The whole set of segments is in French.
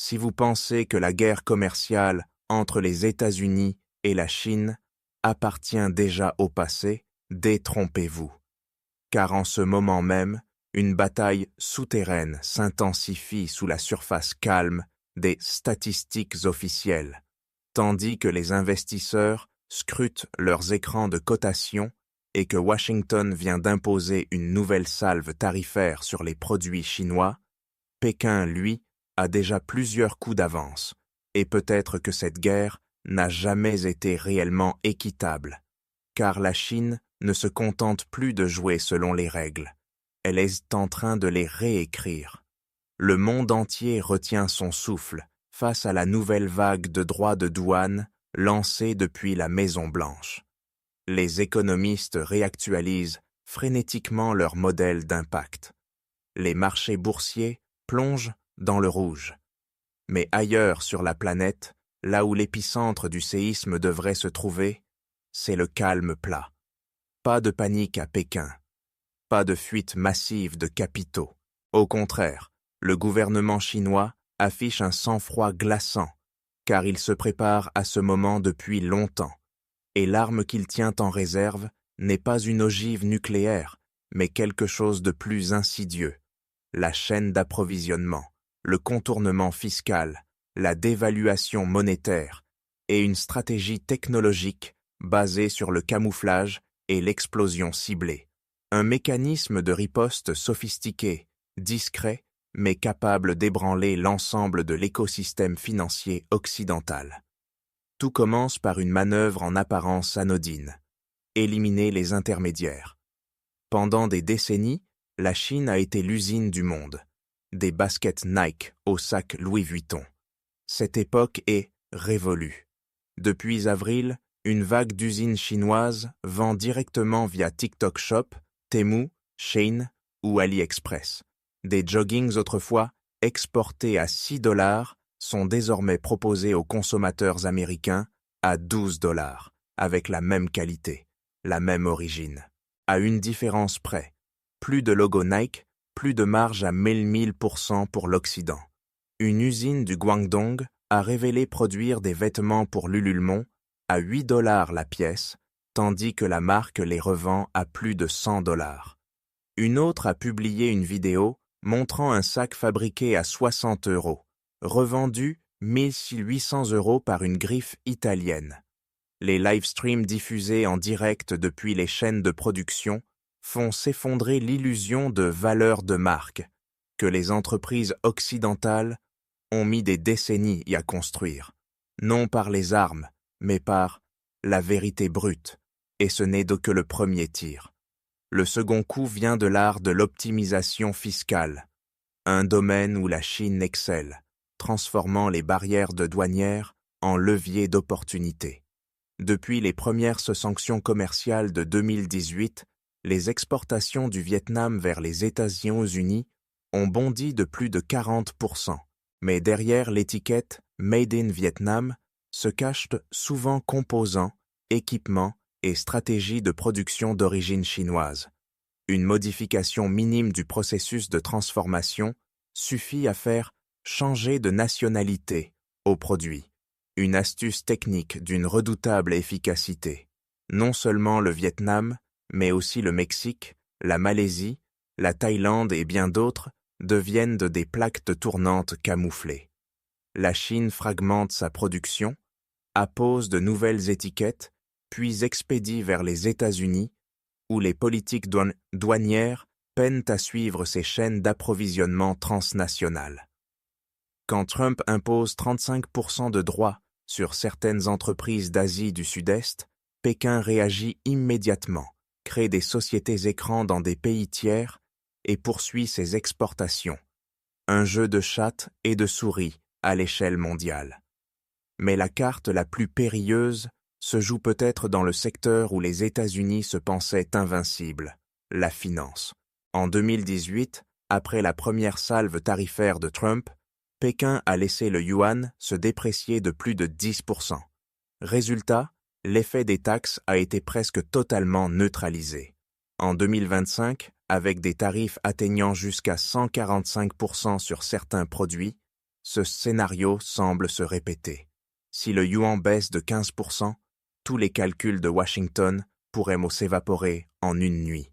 si vous pensez que la guerre commerciale entre les États-Unis et la Chine appartient déjà au passé, détrompez-vous. Car en ce moment même, une bataille souterraine s'intensifie sous la surface calme des statistiques officielles, tandis que les investisseurs scrutent leurs écrans de cotation et que Washington vient d'imposer une nouvelle salve tarifaire sur les produits chinois, Pékin, lui, a déjà plusieurs coups d'avance, et peut-être que cette guerre n'a jamais été réellement équitable, car la Chine ne se contente plus de jouer selon les règles, elle est en train de les réécrire. Le monde entier retient son souffle face à la nouvelle vague de droits de douane lancée depuis la Maison-Blanche. Les économistes réactualisent frénétiquement leur modèle d'impact. Les marchés boursiers plongent dans le rouge. Mais ailleurs sur la planète, là où l'épicentre du séisme devrait se trouver, c'est le calme plat. Pas de panique à Pékin. Pas de fuite massive de capitaux. Au contraire, le gouvernement chinois affiche un sang-froid glaçant, car il se prépare à ce moment depuis longtemps. Et l'arme qu'il tient en réserve n'est pas une ogive nucléaire, mais quelque chose de plus insidieux. La chaîne d'approvisionnement, le contournement fiscal, la dévaluation monétaire et une stratégie technologique basée sur le camouflage et l'explosion ciblée. Un mécanisme de riposte sophistiqué, discret, mais capable d'ébranler l'ensemble de l'écosystème financier occidental. Tout commence par une manœuvre en apparence anodine. Éliminer les intermédiaires. Pendant des décennies, la Chine a été l'usine du monde. Des baskets Nike au sac Louis Vuitton. Cette époque est révolue. Depuis avril, une vague d'usines chinoises vend directement via TikTok Shop, Temu, Shein ou AliExpress. Des joggings autrefois exportés à $6 sont désormais proposés aux consommateurs américains à $12, avec la même qualité, la même origine. À une différence près, plus de logo Nike, plus de marge à 1000% pour l'Occident. Une usine du Guangdong a révélé produire des vêtements pour Lululemon à $8 la pièce, tandis que la marque les revend à plus de $100. Une autre a publié une vidéo montrant un sac fabriqué à 60€, revendu 1800€ par une griffe italienne. Les livestreams diffusés en direct depuis les chaînes de production font s'effondrer l'illusion de valeur de marque que les entreprises occidentales ont mis des décennies à construire, non par les armes, mais par la vérité brute, et ce n'est que le premier tir. Le second coup vient de l'art de l'optimisation fiscale, un domaine où la Chine excelle, transformant les barrières douanières en levier d'opportunité. Depuis les premières sanctions commerciales de 2018, les exportations du Vietnam vers les États-Unis ont bondi de plus de 40%, mais derrière l'étiquette « Made in Vietnam » se cachent souvent composants, équipements et stratégies de production d'origine chinoise. Une modification minime du processus de transformation suffit à faire changer de nationalité au produit. Une astuce technique d'une redoutable efficacité. Non seulement le Vietnam, mais aussi le Mexique, la Malaisie, la Thaïlande et bien d'autres deviennent des plaques tournantes camouflées. La Chine fragmente sa production, appose de nouvelles étiquettes, puis expédie vers les États-Unis, où les politiques douanières peinent à suivre ces chaînes d'approvisionnement transnationales. Quand Trump impose 35% de droits sur certaines entreprises d'Asie du Sud-Est, Pékin réagit immédiatement, crée des sociétés écrans dans des pays tiers et poursuit ses exportations. Un jeu de chatte et de souris à l'échelle mondiale. Mais la carte la plus périlleuse se joue peut-être dans le secteur où les États-Unis se pensaient invincibles, la finance. En 2018, après la première salve tarifaire de Trump, Pékin a laissé le yuan se déprécier de plus de 10%. Résultat, l'effet des taxes a été presque totalement neutralisé. En 2025, avec des tarifs atteignant jusqu'à 145% sur certains produits, Ce scénario semble se répéter. Si le yuan baisse de 15%, tous les calculs de Washington pourraient s'évaporer en une nuit.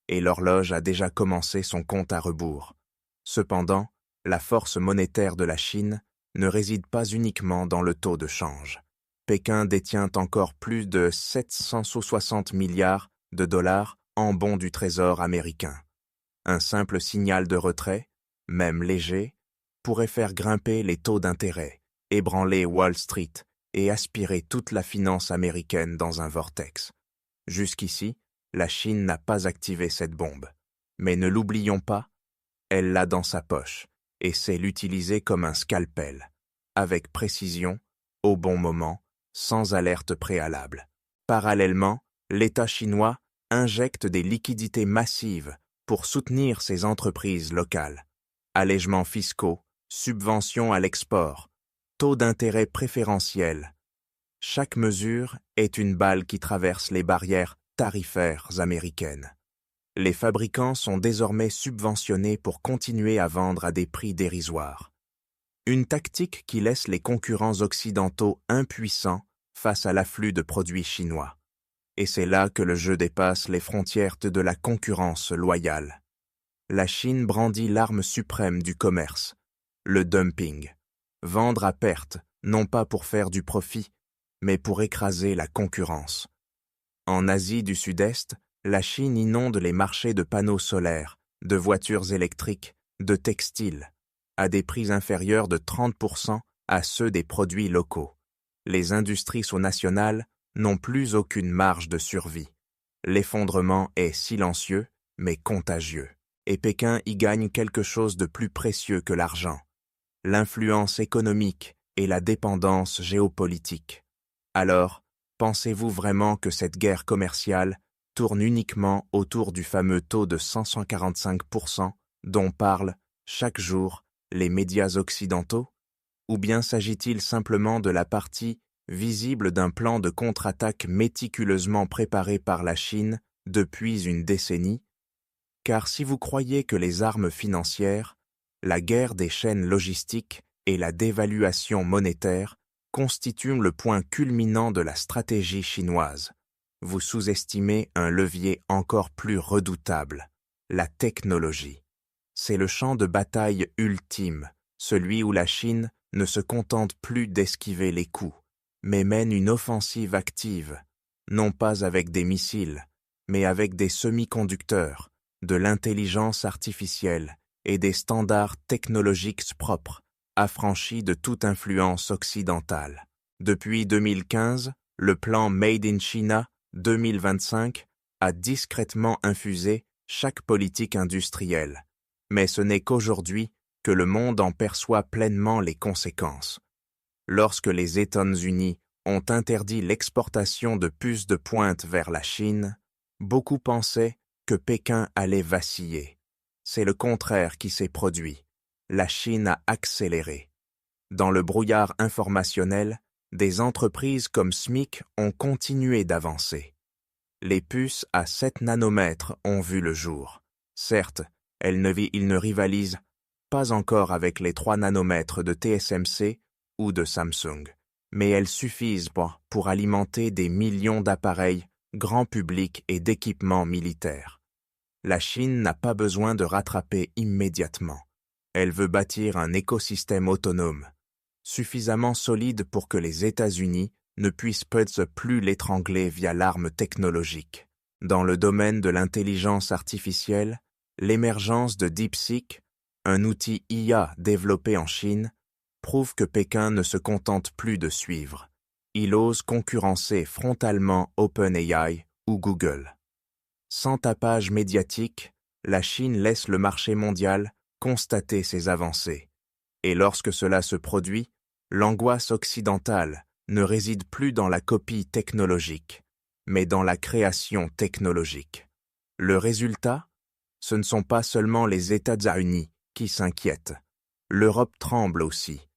Et l'horloge a déjà commencé son compte à rebours. Cependant, la force monétaire de la Chine ne réside pas uniquement dans le taux de change. Pékin détient encore plus de 760 milliards de dollars en bons du Trésor américain. Un simple signal de retrait, même léger, pourrait faire grimper les taux d'intérêt, ébranler Wall Street et aspirer toute la finance américaine dans un vortex. Jusqu'ici, la Chine n'a pas activé cette bombe. Mais ne l'oublions pas, elle l'a dans sa poche et sait l'utiliser comme un scalpel, avec précision, au bon moment, sans alerte préalable. Parallèlement, l'État chinois injecte des liquidités massives pour soutenir ses entreprises locales. Allègements fiscaux, subventions à l'export, taux d'intérêt préférentiels. Chaque mesure est une balle qui traverse les barrières tarifaires américaines. Les fabricants sont désormais subventionnés pour continuer à vendre à des prix dérisoires. Une tactique qui laisse les concurrents occidentaux impuissants face à l'afflux de produits chinois. Et c'est là que le jeu dépasse les frontières de la concurrence loyale. La Chine brandit l'arme suprême du commerce, le dumping. Vendre à perte, non pas pour faire du profit, mais pour écraser la concurrence. En Asie du Sud-Est, la Chine inonde les marchés de panneaux solaires, de voitures électriques, de textiles, à des prix inférieurs de 30% à ceux des produits locaux. Les industries sous-nationales n'ont plus aucune marge de survie. L'effondrement est silencieux, mais contagieux. Et Pékin y gagne quelque chose de plus précieux que l'argent. L'influence économique et la dépendance géopolitique. Alors, pensez-vous vraiment que cette guerre commerciale tourne uniquement autour du fameux taux de 145% dont parlent, chaque jour, les médias occidentaux? Ou bien s'agit-il simplement de la partie visible d'un plan de contre-attaque méticuleusement préparé par la Chine depuis une décennie? Car si vous croyez que les armes financières, la guerre des chaînes logistiques et la dévaluation monétaire constituent le point culminant de la stratégie chinoise, vous sous-estimez un levier encore plus redoutable, la technologie. C'est le champ de bataille ultime, celui où la Chine ne se contente plus d'esquiver les coups, mais mène une offensive active, non pas avec des missiles, mais avec des semi-conducteurs, de l'intelligence artificielle et des standards technologiques propres, affranchis de toute influence occidentale. Depuis 2015, le plan Made in China 2025 a discrètement infusé chaque politique industrielle, mais ce n'est qu'aujourd'hui que le monde en perçoit pleinement les conséquences. Lorsque les États-Unis ont interdit l'exportation de puces de pointe vers la Chine, beaucoup pensaient que Pékin allait vaciller. C'est le contraire qui s'est produit. La Chine a accéléré. Dans le brouillard informationnel, des entreprises comme SMIC ont continué d'avancer. Les puces à 7 nanomètres ont vu le jour. Certes, ils ne rivalisent pas encore avec les 3 nanomètres de TSMC ou de Samsung, mais elles suffisent pour alimenter des millions d'appareils grand public et d'équipements militaires. La Chine n'a pas besoin de rattraper immédiatement. Elle veut bâtir un écosystème autonome, suffisamment solide pour que les États-Unis ne puissent plus l'étrangler via l'arme technologique. Dans le domaine de l'intelligence artificielle, l'émergence de DeepSeek, un outil IA développé en Chine, prouve que Pékin ne se contente plus de suivre. Il ose concurrencer frontalement OpenAI ou Google. Sans tapage médiatique, la Chine laisse le marché mondial constater ses avancées. Et lorsque cela se produit, l'angoisse occidentale ne réside plus dans la copie technologique, mais dans la création technologique. Le résultat, ce ne sont pas seulement les États-Unis qui s'inquiètent. L'Europe tremble aussi.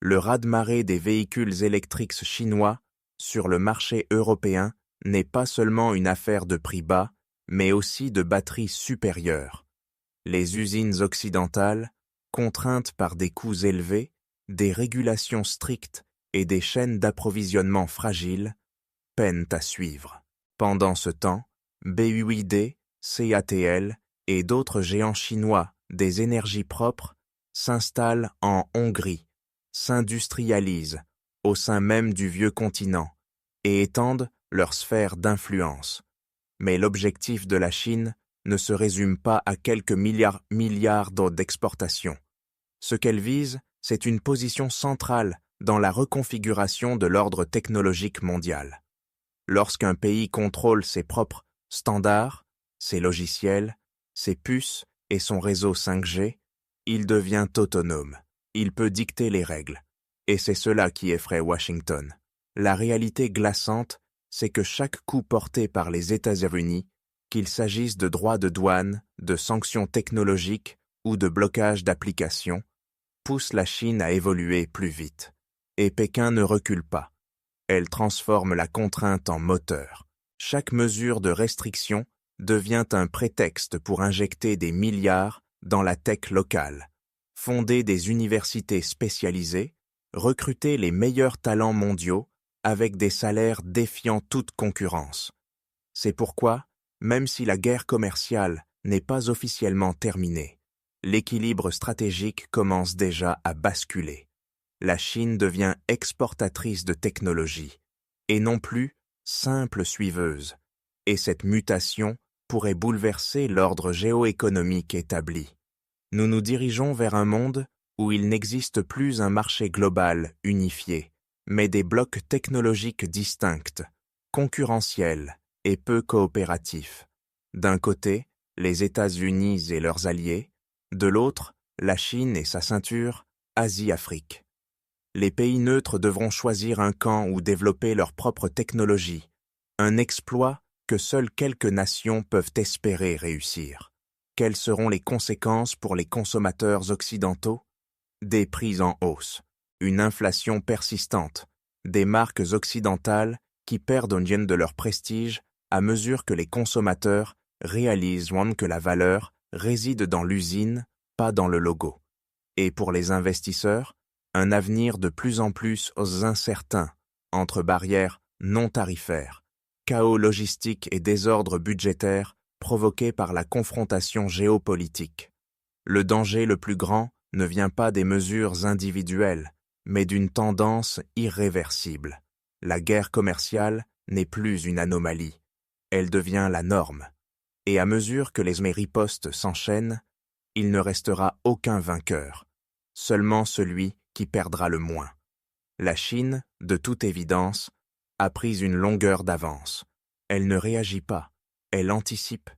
Le raz-de-marée des véhicules électriques chinois sur le marché européen n'est pas seulement une affaire de prix bas, mais aussi de batteries supérieures. Les usines occidentales, contraintes par des coûts élevés, des régulations strictes et des chaînes d'approvisionnement fragiles peinent à suivre. Pendant ce temps, BYD, CATL et d'autres géants chinois des énergies propres s'installent en Hongrie, s'industrialisent au sein même du vieux continent et étendent leur sphère d'influence. Mais l'objectif de la Chine ne se résume pas à quelques milliards d'exportations. Ce qu'elle vise, c'est une position centrale dans la reconfiguration de l'ordre technologique mondial. Lorsqu'un pays contrôle ses propres standards, ses logiciels, ses puces et son réseau 5G, il devient autonome. Il peut dicter les règles. Et c'est cela qui effraie Washington. La réalité glaçante, c'est que chaque coup porté par les États-Unis, qu'il s'agisse de droits de douane, de sanctions technologiques ou de blocage d'applications, pousse la Chine à évoluer plus vite. Et Pékin ne recule pas. Elle transforme la contrainte en moteur. Chaque mesure de restriction devient un prétexte pour injecter des milliards dans la tech locale, fonder des universités spécialisées, recruter les meilleurs talents mondiaux avec des salaires défiant toute concurrence. C'est pourquoi, même si la guerre commerciale n'est pas officiellement terminée, l'équilibre stratégique commence déjà à basculer. La Chine devient exportatrice de technologie, et non plus simple suiveuse, et cette mutation pourrait bouleverser l'ordre géoéconomique établi. Nous nous dirigeons vers un monde où il n'existe plus un marché global unifié, mais des blocs technologiques distincts, concurrentiels et peu coopératifs. D'un côté, les États-Unis et leurs alliés, de l'autre, la Chine et sa ceinture, Asie-Afrique. Les pays neutres devront choisir un camp ou développer leur propre technologie, un exploit que seules quelques nations peuvent espérer réussir. Quelles seront les conséquences pour les consommateurs occidentaux? Des prix en hausse, une inflation persistante, des marques occidentales qui perdent au yen de leur prestige à mesure que les consommateurs réalisent que la valeur réside dans l'usine, pas dans le logo. Et pour les investisseurs, un avenir de plus en plus incertain, entre barrières non tarifaires, chaos logistique et désordre budgétaire provoqués par la confrontation géopolitique. Le danger le plus grand ne vient pas des mesures individuelles, mais d'une tendance irréversible. La guerre commerciale n'est plus une anomalie, elle devient la norme. Et à mesure que les ripostes s'enchaînent, il ne restera aucun vainqueur, seulement celui qui perdra le moins. La Chine, de toute évidence, a pris une longueur d'avance. Elle ne réagit pas, elle anticipe,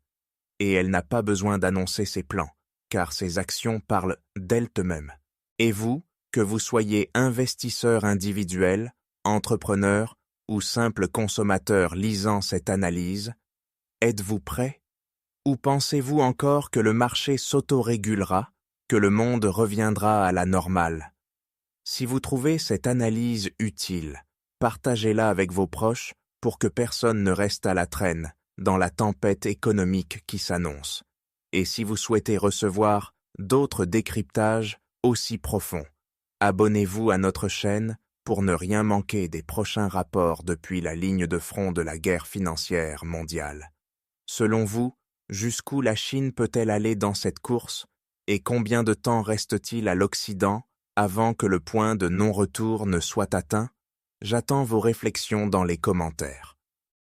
et elle n'a pas besoin d'annoncer ses plans, car ses actions parlent d'elles-mêmes. Et vous, que vous soyez investisseur individuel, entrepreneur ou simple consommateur lisant cette analyse, êtes-vous prêt? Ou pensez-vous encore que le marché s'autorégulera, que le monde reviendra à la normale? Si vous trouvez cette analyse utile, partagez-la avec vos proches pour que personne ne reste à la traîne dans la tempête économique qui s'annonce. Et si vous souhaitez recevoir d'autres décryptages aussi profonds, abonnez-vous à notre chaîne pour ne rien manquer des prochains rapports depuis la ligne de front de la guerre financière mondiale. Selon vous, jusqu'où la Chine peut-elle aller dans cette course et combien de temps reste-t-il à l'Occident avant que le point de non-retour ne soit atteint? J'attends vos réflexions dans les commentaires.